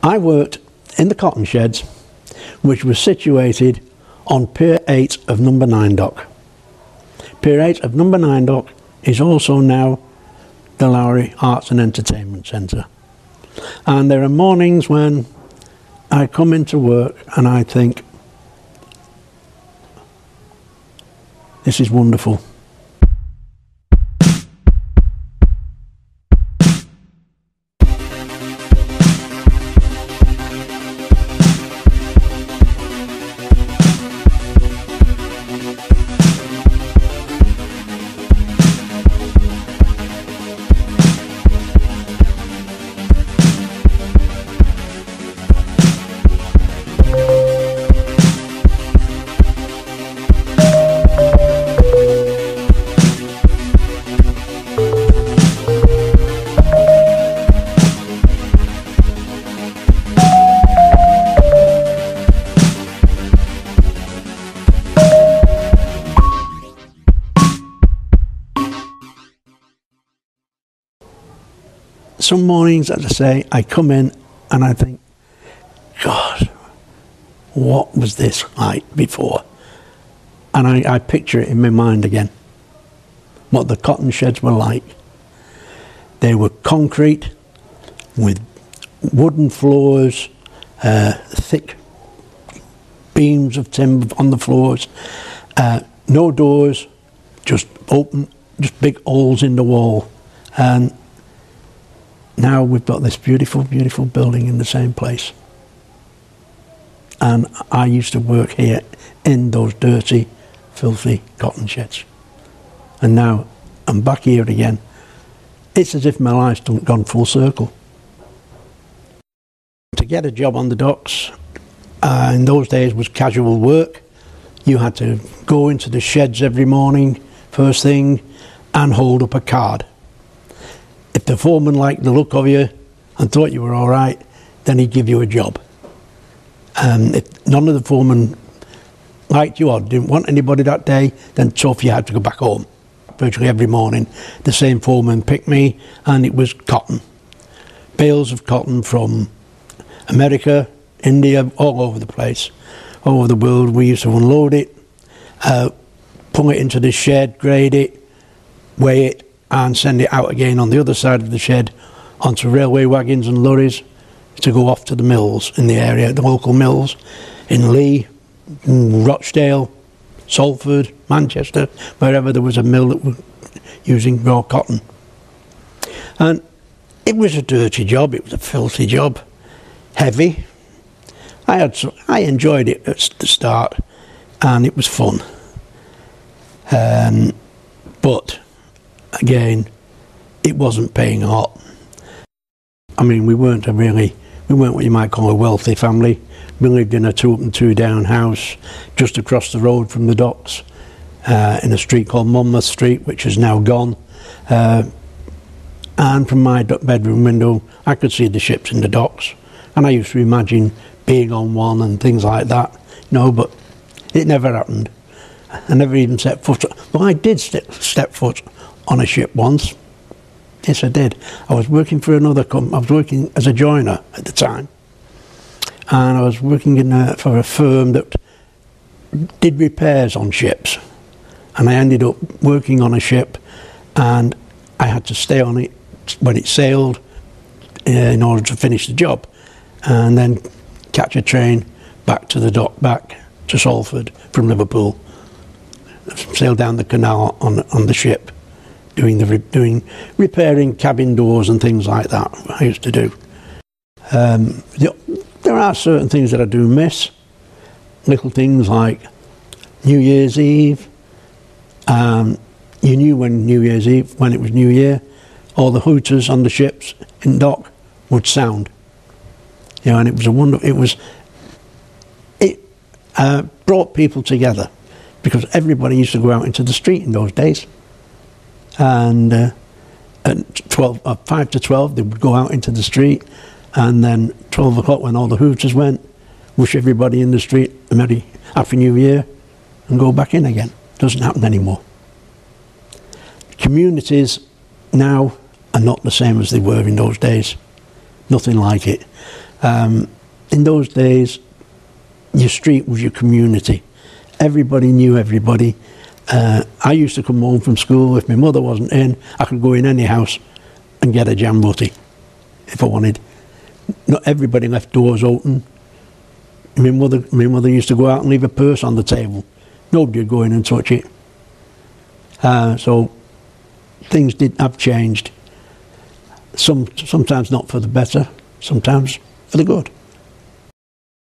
I worked in the cotton sheds, which was situated on Pier 8 of Number 9 Dock. Pier 8 of Number 9 Dock is also now the Lowry Arts and Entertainment Centre. And there are mornings when I come into work and I think, this is wonderful. Some mornings, as I say, I come in and I think, God, what was this like before? And I picture it in my mind again, what the cotton sheds were like. They were concrete with wooden floors, thick beams of timber on the floors, no doors, just open, just big holes in the wall. And now we've got this beautiful, beautiful building in the same place. And I used to work here in those dirty, filthy cotton sheds. And now I'm back here again. It's as if my life's gone full circle. To get a job on the docks, in those days was casual work. You had to go into the sheds every morning, first thing, and hold up a card. If the foreman liked the look of you and thought you were all right, then he'd give you a job. If none of the foremen liked you or didn't want anybody that day, then tough, you had to go back home. Virtually every morning, the same foreman picked me, and it was cotton. Bales of cotton from America, India, all over the place, all over the world. We used to unload it, pull it into the shed, grade it, weigh it, and send it out again on the other side of the shed onto railway wagons and lorries to go off to the mills in the area, the local mills in Lee, Rochdale, Salford, Manchester, wherever there was a mill that was using raw cotton. And it was a dirty job, it was a filthy job, heavy. I enjoyed it at the start and it was fun. But again, it wasn't paying a lot. I mean, we weren't what you might call a wealthy family. We lived in a 2-up and 2-down house just across the road from the docks, in a street called Monmouth Street, which is now gone. And from my bedroom window, I could see the ships in the docks. And I used to imagine being on one and things like that. No, but it never happened. I never even set foot. Well, I did step foot on a ship once. Yes, I did. I was working for another company. I was working as a joiner at the time, and I was working for a firm that did repairs on ships. And I ended up working on a ship, and I had to stay on it when it sailed in order to finish the job, and then catch a train back to the dock, back to Salford from Liverpool. Sail down the canal on the ship, doing repairing cabin doors and things like that. I used to do. There are certain things that I do miss. Little things like New Year's Eve. You knew when New Year's Eve, when it was New Year, all the hooters on the ships in dock would sound. You know, and it was a wonderful. It brought people together, because everybody used to go out into the street in those days. And at 5 to 12, they would go out into the street, and then 12 o'clock, when all the hooters went, wish everybody in the street a Merry Happy New Year, and go back in again. Doesn't happen anymore. Communities now are not the same as they were in those days. Nothing like it. In those days, your street was your community. Everybody knew everybody. I used to come home from school. If my mother wasn't in, I could go in any house and get a jam butty if I wanted. Not everybody left doors open. My mother used to go out and leave a purse on the table. Nobody would go in and touch it. So things have changed. Sometimes not for the better, sometimes for the good.